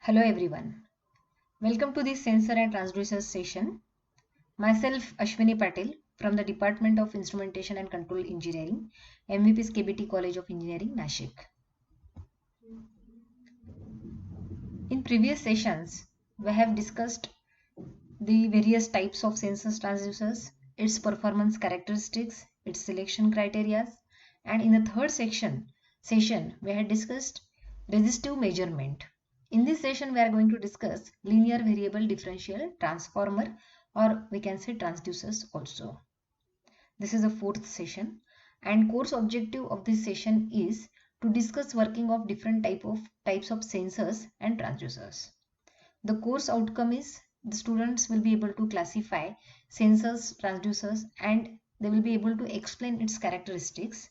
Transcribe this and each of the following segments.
Hello everyone. Welcome to this sensor and transducers session. Myself Ashwini Patel from the Department of Instrumentation and Control Engineering, MVP's KBT College of Engineering, Nashik. In previous sessions, we have discussed the various types of sensors transducers, its performance characteristics, its selection criteria, and in the third session we had discussed resistive measurement. In this session we are going to discuss linear variable differential transformer, or we can say transducers also. This is the fourth session, and course objective of this session is to discuss working of different types of sensors and transducers. The course outcome is the students will be able to classify sensors, transducers, and they will be able to explain its characteristics.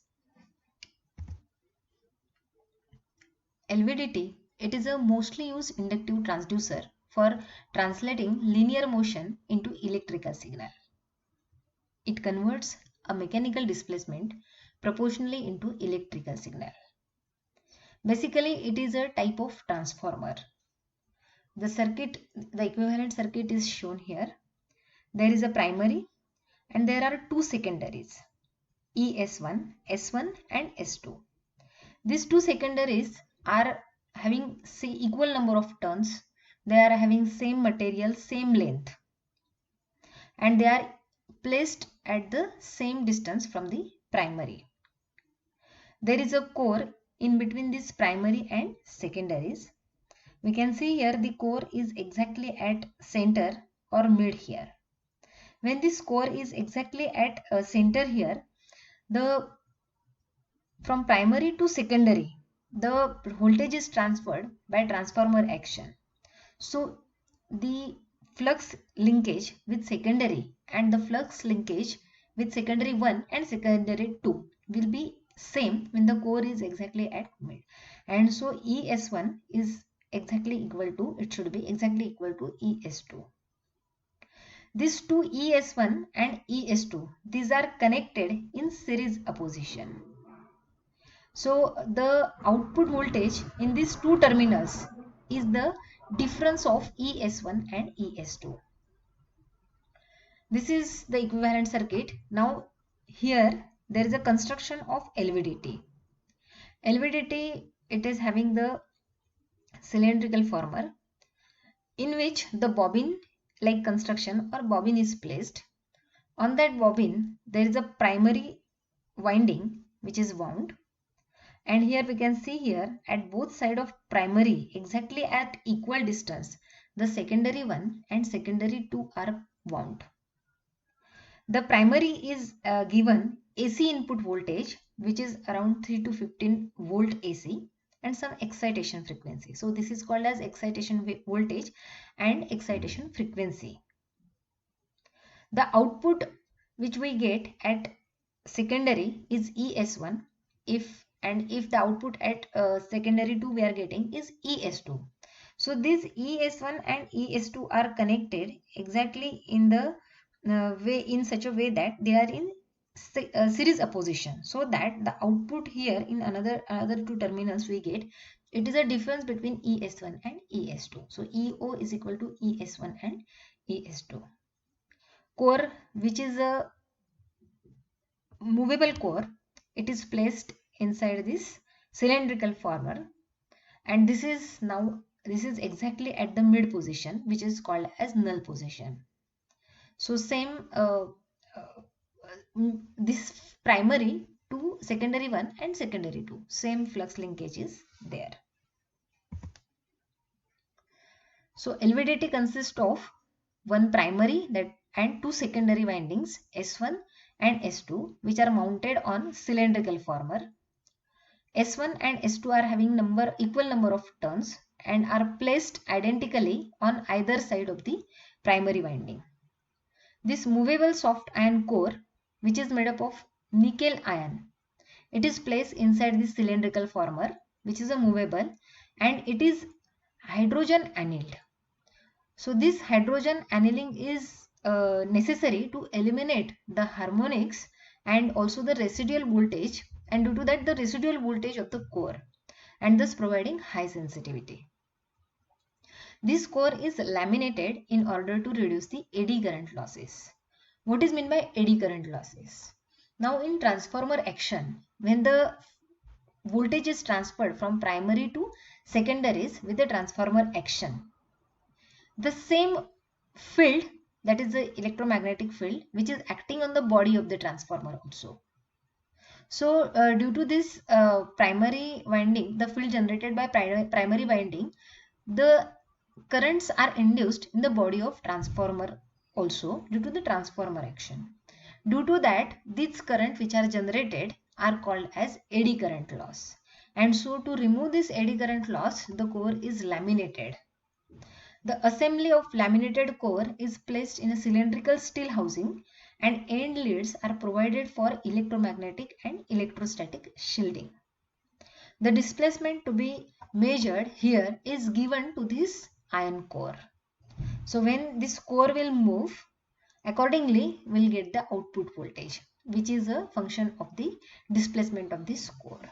LVDT, it is a mostly used inductive transducer for translating linear motion into electrical signal. It converts a mechanical displacement proportionally into electrical signal. Basically, it is a type of transformer. The equivalent circuit is shown here. There is a primary and there are two secondaries, ES1, S1 and S2. These two secondaries are having equal number of turns. They are having same material, same length, and they are placed at the same distance from the primary. There is a core in between this primary and secondaries. We can see here the core is exactly at center or mid here. When this core is exactly at center here, from primary to secondary, the voltage is transferred by transformer action. So the flux linkage with secondary and the flux linkage with secondary 1 and secondary 2 will be same when the core is exactly at mid. And so ES1 is exactly equal to, it should be exactly equal to ES2. These two ES1 and ES2, these are connected in series opposition. So the output voltage in these two terminals is the difference of ES1 and ES2. This is the equivalent circuit. Now here there is a construction of LVDT. LVDT, it is having the cylindrical former in which the bobbin like construction or bobbin is placed. On that bobbin there is a primary winding which is wound. And here we can see here at both sides of primary exactly at equal distance, the secondary 1 and secondary 2 are wound. The primary is given AC input voltage which is around 3 to 15 volt AC and some excitation frequency. So this is called as excitation voltage and excitation frequency. The output which we get at secondary is ES1 if the output at secondary 2 we are getting is ES2. So these ES1 and ES2 are connected exactly in the way, in such a way that they are in series opposition, so that the output here in another two terminals we get, it is a difference between ES1 and ES2. So EO is equal to ES1 and ES2. Core, which is a movable core, it is placed inside this cylindrical former, and this is exactly at the mid position which is called as null position. So same this primary to secondary 1 and secondary 2, same flux linkage is there. So LVDT consists of one primary and two secondary windings S1 and S2 which are mounted on cylindrical former. S1 and S2 are having equal number of turns and are placed identically on either side of the primary winding. This movable soft iron core, which is made up of nickel ion, it is placed inside the cylindrical former which is a movable, and it is hydrogen annealed. So this hydrogen annealing is necessary to eliminate the harmonics and also the residual voltage, and due to that the residual voltage of the core, and thus providing high sensitivity. This core is laminated in order to reduce the eddy current losses. What is meant by eddy current losses? Now in transformer action, when the voltage is transferred from primary to secondaries with the transformer action, the same field, that is the electromagnetic field, which is acting on the body of the transformer also. So due to this primary winding, the field generated by primary winding, the currents are induced in the body of transformer also due to the transformer action. Due to that, these current which are generated are called as eddy current loss. And so to remove this eddy current loss, the core is laminated. The assembly of laminated core is placed in a cylindrical steel housing, and end leads are provided for electromagnetic and electrostatic shielding. The displacement to be measured here is given to this iron core. So when this core will move, accordingly we'll get the output voltage, which is a function of the displacement of this core.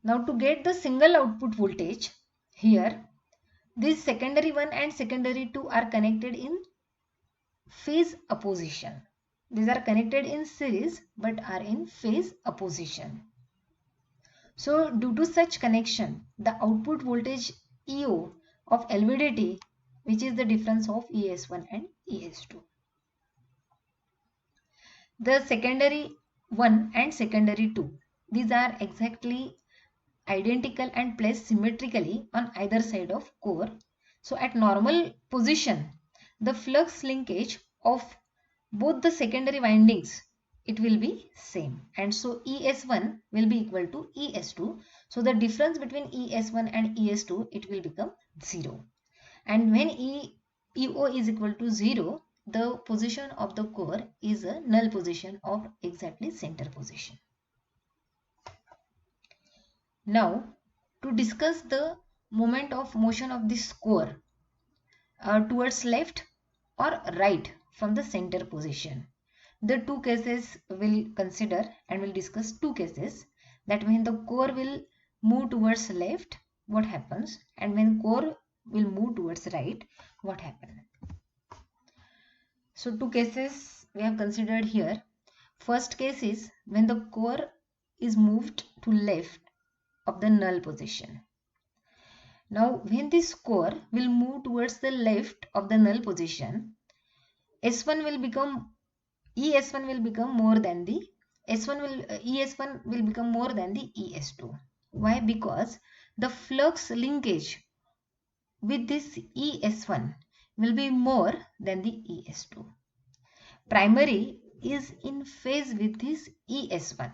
Now to get the single output voltage, here this secondary 1 and secondary 2 are connected in phase opposition. These are connected in series but are in phase opposition. So due to such connection, the output voltage EO of LVDT, which is the difference of ES1 and ES2. The secondary 1 and secondary 2, these are exactly identical and placed symmetrically on either side of core. So at normal position, the flux linkage of both the secondary windings, it will be same, and so ES1 will be equal to ES2. So the difference between ES1 and ES2, it will become 0. And when EO is equal to 0, the position of the core is a null position of exactly center position. Now, to discuss the moment of motion of this core towards left or right from the center position, the two cases we'll consider, and we'll discuss two cases, that when the core will move towards left, what happens, and when core will move towards right, what happens. So two cases we have considered here. First case is when the core is moved to left of the null position. Now when this core will move towards the left of the null position, S1 will become, ES1 will become more than the ES1 will become more than the ES2. Why? Because the flux linkage with this ES1 will be more than the ES2. Primary is in phase with this ES1,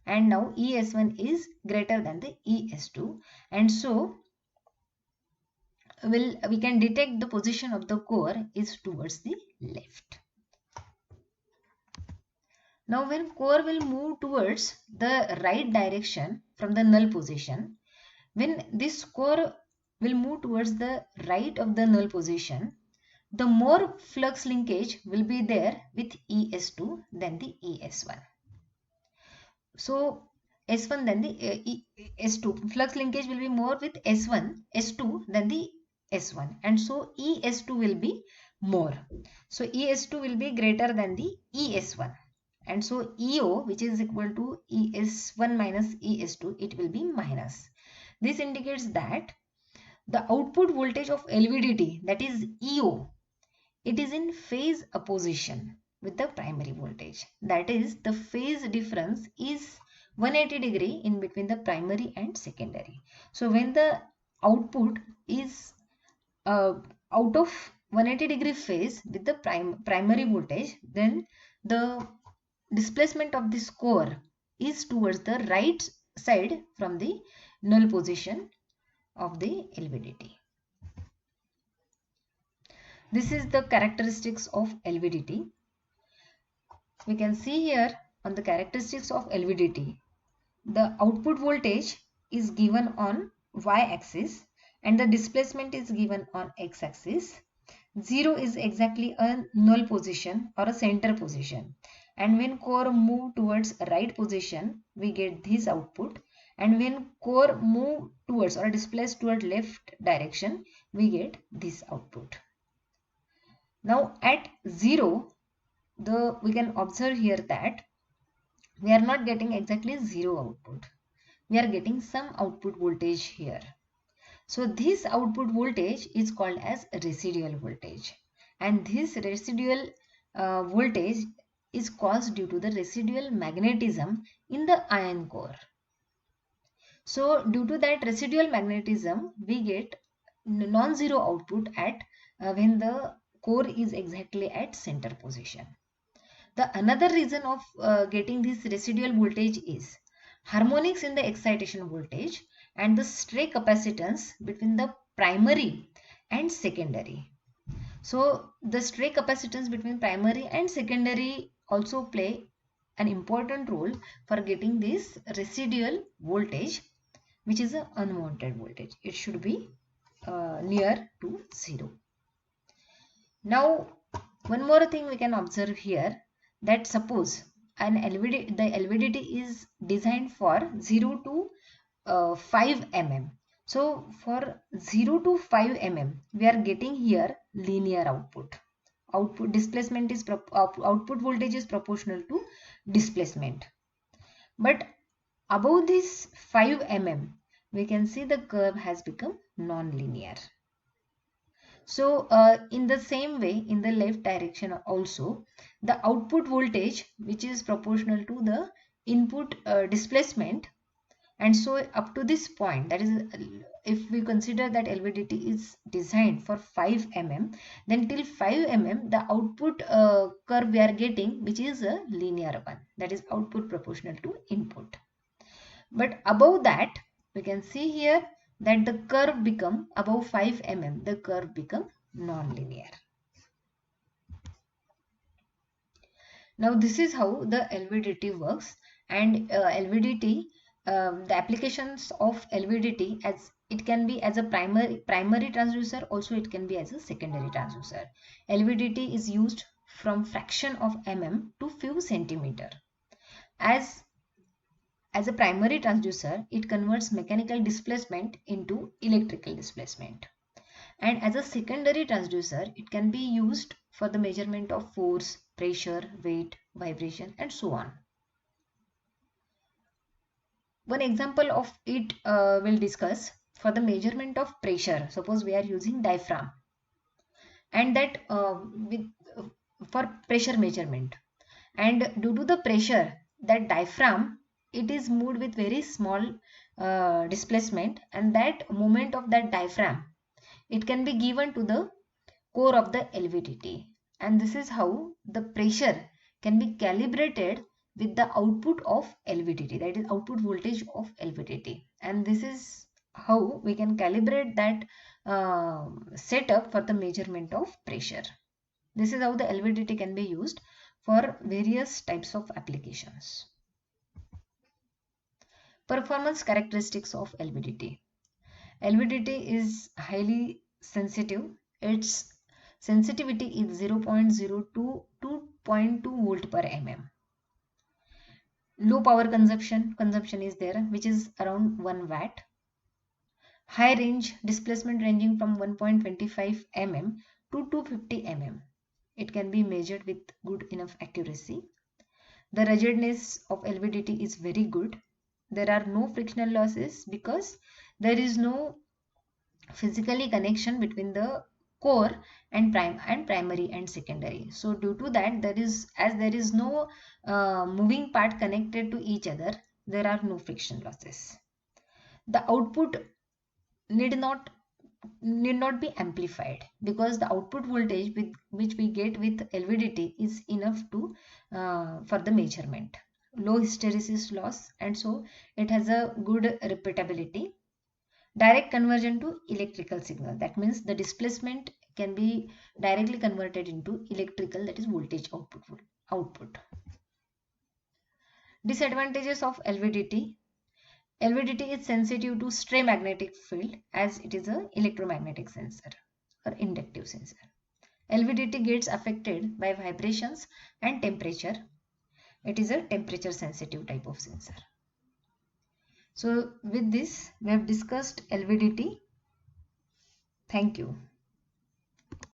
and now ES1 is greater than the ES2, and so we can detect the position of the core is towards the left. Now when core will move towards the right direction from the null position, when this core will move towards the right of the null position, the more flux linkage will be there with ES2 than the ES1. So S1 than the S2, flux linkage will be more with S2 than the S1, and so ES2 will be more. So ES2 will be greater than the ES1, and so EO, which is equal to ES1 minus ES2, it will be minus. This indicates that the output voltage of LVDT, that is EO, it is in phase opposition with the primary voltage. That is, the phase difference is 180 degree in between the primary and secondary. So when the output is out of 180 degree phase with the primary voltage, then the displacement of this core is towards the right side from the null position of the LVDT. This is the characteristics of LVDT. We can see here on the characteristics of LVDT, the output voltage is given on y-axis and the displacement is given on x-axis. 0 is exactly a null position or a center position, and when core move towards right position, we get this output, and when core move towards or displace toward left direction, we get this output. Now at 0, we can observe here that we are not getting exactly 0 output. We are getting some output voltage here. So this output voltage is called as residual voltage, and this residual voltage is caused due to the residual magnetism in the ion core. So due to that residual magnetism, we get non-zero output at when the core is exactly at center position. The another reason of getting this residual voltage is harmonics in the excitation voltage and the stray capacitance between the primary and secondary. So the stray capacitance between primary and secondary also play an important role for getting this residual voltage, which is an unwanted voltage. It should be near to 0. Now one more thing we can observe here, that suppose the LVDT is designed for 0 to 5 mm. So for 0 to 5 mm we are getting here linear output. Output displacement is output voltage is proportional to displacement. But above this 5 mm we can see the curve has become non-linear. So in the same way, in the left direction also, the output voltage, which is proportional to the input displacement, and so up to this point, that is if we consider that LVDT is designed for 5 mm, then till 5 mm the output curve we are getting, which is a linear one, that is output proportional to input. But above that, we can see here that the curve become above 5 mm, the curve become non-linear. Now this is how the LVDT works, and LVDT, the applications of LVDT, as it can be as a primary transducer, also it can be as a secondary transducer. LVDT is used from fraction of mm to few centimeter. As a primary transducer, it converts mechanical displacement into electrical displacement. And as a secondary transducer, it can be used for the measurement of force, pressure, weight, vibration, and so on. One example of it we'll discuss for the measurement of pressure. Suppose we are using diaphragm, and that for pressure measurement, and due to the pressure, that diaphragm, it is moved with very small displacement, and that movement of that diaphragm, it can be given to the core of the LVDT, and this is how the pressure can be calibrated with the output of LVDT, that is output voltage of LVDT, and this is how we can calibrate that setup for the measurement of pressure. This is how the LVDT can be used for various types of applications. Performance characteristics of LVDT. LVDT is highly sensitive. Its sensitivity is 0.02 to 2.2 volt per mm. Low power consumption is there, which is around 1 watt. High range, displacement ranging from 1.25 mm to 250 mm. It can be measured with good enough accuracy. The ruggedness of LVDT is very good. There are no frictional losses because there is no physically connection between the core and primary and secondary. So due to that, there is no moving part connected to each other, there are no friction losses. The output need not be amplified because the output voltage which we get with LVDT is enough to for the measurement. Low hysteresis loss, and so it has a good repeatability. Direct conversion to electrical signal, that means the displacement can be directly converted into electrical, that is voltage output. Disadvantages of LVDT. LVDT is sensitive to stray magnetic field as it is an electromagnetic sensor or inductive sensor. LVDT gets affected by vibrations and temperature. It is a temperature sensitive type of sensor. So with this we have discussed LVDT. Thank you.